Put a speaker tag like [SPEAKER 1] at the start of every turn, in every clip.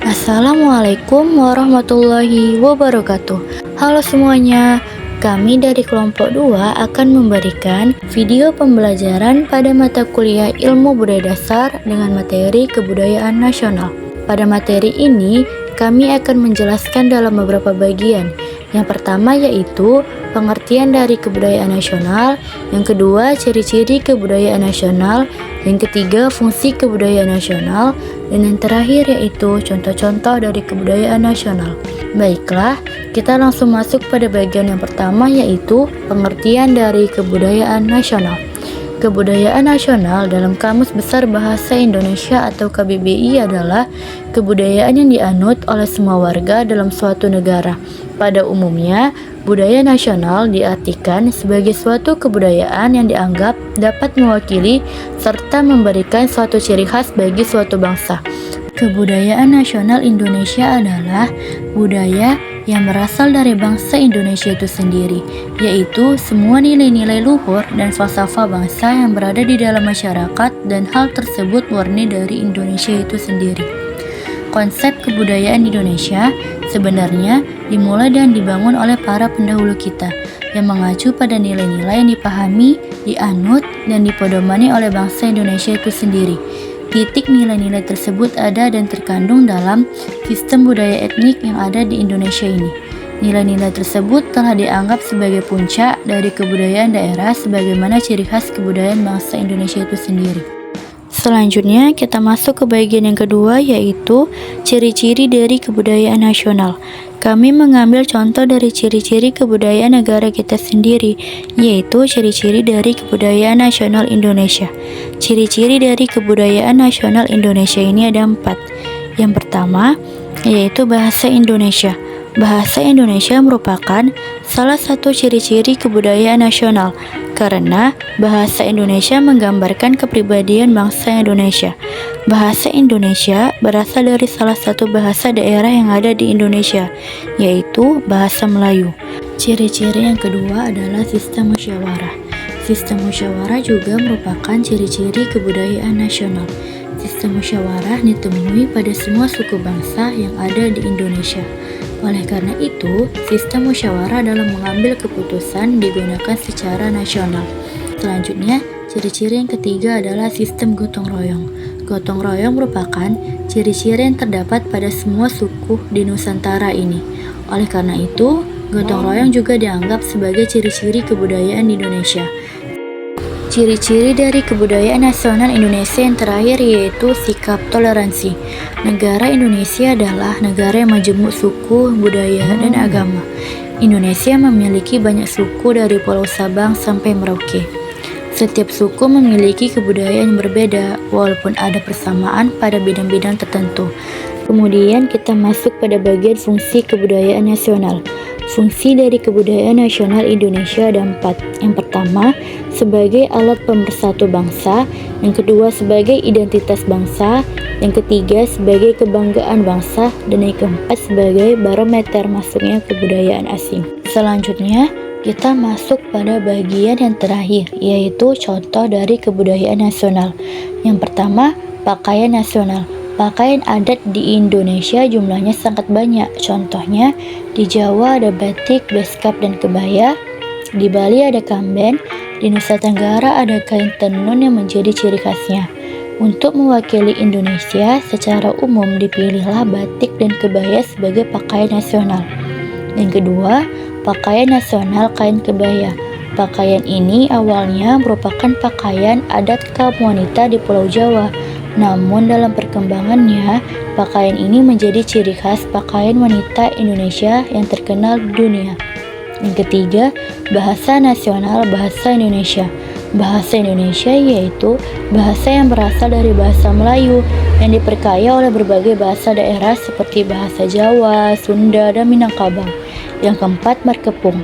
[SPEAKER 1] Assalamualaikum warahmatullahi wabarakatuh. Halo semuanya, kami dari kelompok 2 akan memberikan video pembelajaran pada mata kuliah Ilmu Budaya Dasar dengan materi Kebudayaan Nasional. Pada materi ini, kami akan menjelaskan dalam beberapa bagian. Yang pertama yaitu pengertian dari kebudayaan nasional, yang kedua ciri-ciri kebudayaan nasional, yang ketiga fungsi kebudayaan nasional, dan yang terakhir yaitu contoh-contoh dari kebudayaan nasional. Baiklah, kita langsung masuk pada bagian yang pertama yaitu pengertian dari kebudayaan nasional. Kebudayaan nasional dalam Kamus Besar Bahasa Indonesia atau KBBI adalah kebudayaan yang dianut oleh semua warga dalam suatu negara. Pada umumnya, budaya nasional diartikan sebagai suatu kebudayaan yang dianggap dapat mewakili serta memberikan suatu ciri khas bagi suatu bangsa. Kebudayaan nasional Indonesia adalah budaya yang berasal dari bangsa Indonesia itu sendiri, yaitu semua nilai-nilai luhur dan falsafah bangsa yang berada di dalam masyarakat, dan hal tersebut murni dari Indonesia itu sendiri. Konsep kebudayaan Indonesia sebenarnya dimulai dan dibangun oleh para pendahulu kita, yang mengacu pada nilai-nilai yang dipahami, dianut, dan dipedomani oleh bangsa Indonesia itu sendiri. Titik nilai-nilai tersebut ada dan terkandung dalam sistem budaya etnik yang ada di Indonesia ini. Nilai-nilai tersebut telah dianggap sebagai puncak dari kebudayaan daerah sebagaimana ciri khas kebudayaan bangsa Indonesia itu sendiri. Selanjutnya kita masuk ke bagian yang kedua yaitu ciri-ciri dari kebudayaan nasional. Kami mengambil contoh dari ciri-ciri kebudayaan negara kita sendiri, yaitu ciri-ciri dari kebudayaan nasional Indonesia. Ciri-ciri dari kebudayaan nasional Indonesia ini ada 4. Yang pertama, yaitu bahasa Indonesia. Bahasa Indonesia merupakan salah satu ciri-ciri kebudayaan nasional, karena bahasa Indonesia menggambarkan kepribadian bangsa Indonesia. Bahasa Indonesia berasal dari salah satu bahasa daerah yang ada di Indonesia, yaitu bahasa Melayu. Ciri-ciri yang kedua adalah sistem musyawarah. Sistem musyawarah juga merupakan ciri-ciri kebudayaan nasional. Sistem musyawarah ditemui pada semua suku bangsa yang ada di Indonesia. Oleh karena itu, sistem musyawarah dalam mengambil keputusan digunakan secara nasional. Selanjutnya, ciri-ciri yang ketiga adalah sistem gotong royong. Gotong royong merupakan ciri-ciri yang terdapat pada semua suku di Nusantara ini. Oleh karena itu, gotong royong juga dianggap sebagai ciri-ciri kebudayaan di Indonesia. Ciri-ciri dari kebudayaan nasional Indonesia yang terakhir yaitu sikap toleransi. Negara Indonesia adalah negara yang majemuk suku, budaya, dan agama. Indonesia memiliki banyak suku dari Pulau Sabang sampai Merauke. Setiap suku memiliki kebudayaan yang berbeda, walaupun ada persamaan pada bidang-bidang tertentu. Kemudian kita masuk pada bagian fungsi kebudayaan nasional. Fungsi dari kebudayaan nasional Indonesia ada 4. Yang pertama, sebagai alat pemersatu bangsa. Yang kedua, sebagai identitas bangsa. Yang ketiga, sebagai kebanggaan bangsa. Dan yang keempat, sebagai barometer masuknya kebudayaan asing. Selanjutnya, kita masuk pada bagian yang terakhir, yaitu contoh dari kebudayaan nasional. Yang pertama, pakaian nasional. Pakaian adat di Indonesia jumlahnya sangat banyak. Contohnya, di Jawa ada batik, beskap, dan kebaya. Di Bali ada kamben. Di Nusa Tenggara ada kain tenun yang menjadi ciri khasnya. Untuk mewakili Indonesia, secara umum dipilihlah batik dan kebaya sebagai pakaian nasional. Yang kedua, pakaian nasional kain kebaya. Pakaian ini awalnya merupakan pakaian adat kaum wanita di Pulau Jawa. Namun dalam perkembangannya, pakaian ini menjadi ciri khas pakaian wanita Indonesia yang terkenal di dunia. Yang ketiga, bahasa nasional bahasa Indonesia. Bahasa Indonesia yaitu bahasa yang berasal dari bahasa Melayu yang diperkaya oleh berbagai bahasa daerah seperti bahasa Jawa, Sunda, dan Minangkabau. Yang keempat, markepung.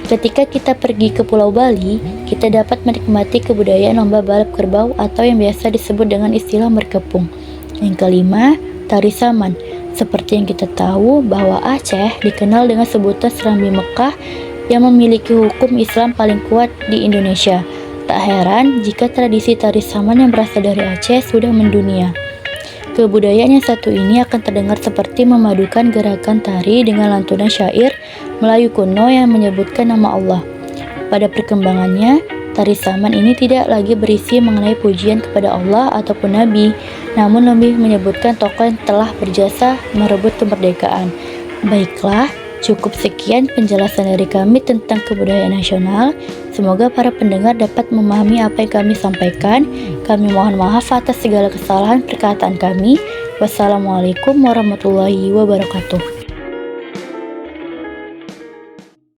[SPEAKER 1] Ketika kita pergi ke Pulau Bali, kita dapat menikmati kebudayaan lomba balap kerbau atau yang biasa disebut dengan istilah merkepung. Yang kelima, tari saman. Seperti yang kita tahu bahwa Aceh dikenal dengan sebutan Serambi Mekah yang memiliki hukum Islam paling kuat di Indonesia. Tak heran jika tradisi tari saman yang berasal dari Aceh sudah mendunia. Kebudayaan yang satu ini akan terdengar seperti memadukan gerakan tari dengan lantunan syair Melayu kuno yang menyebutkan nama Allah. Pada perkembangannya, tari Saman ini tidak lagi berisi mengenai pujian kepada Allah ataupun Nabi, namun lebih menyebutkan tokoh yang telah berjasa merebut kemerdekaan. Baiklah, cukup sekian penjelasan dari kami tentang kebudayaan nasional. Semoga para pendengar dapat memahami apa yang kami sampaikan. Kami mohon maaf atas segala kesalahan perkataan kami. Wassalamualaikum warahmatullahi wabarakatuh.